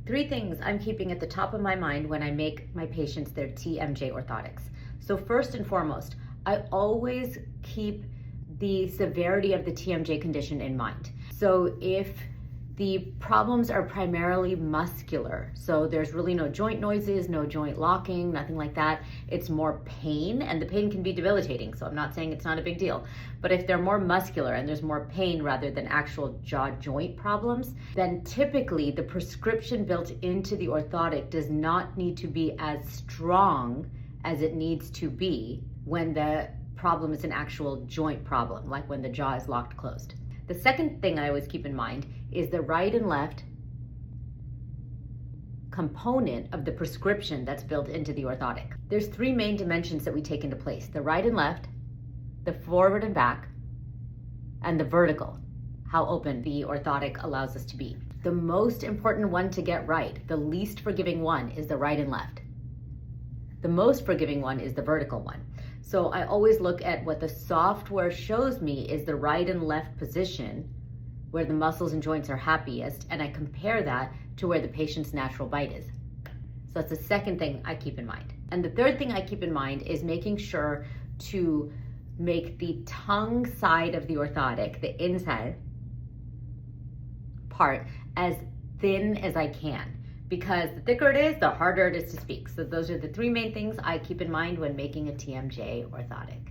Three things I'm keeping at the top of my mind when I make my patients their TMJ orthotics. So first and foremost, I always keep the severity of the TMJ condition in mind. So if the problems are primarily muscular, so there's really no joint noises, no joint locking, nothing like that. It's more pain, and the pain can be debilitating, so I'm not saying it's not a big deal. But if they're more muscular and there's more pain rather than actual jaw joint problems, then typically the prescription built into the orthotic does not need to be as strong as it needs to be when the problem is an actual joint problem, like when the jaw is locked closed. The second thing I always keep in mind is the right and left component of the prescription that's built into the orthotic. There's three main dimensions that we take into place: the right and left, the forward and back, and the vertical, how open the orthotic allows us to be. The most important one to get right, the least forgiving one, is the right and left. The most forgiving one is the vertical one. So I always look at what the software shows me is the right and left position where the muscles and joints are happiest, and I compare that to where the patient's natural bite is. So that's the second thing I keep in mind. And the third thing I keep in mind is making sure to make the tongue side of the orthotic, the inside part, as thin as I can, because the thicker it is, the harder it is to speak. So those are the three main things I keep in mind when making a TMJ orthotic.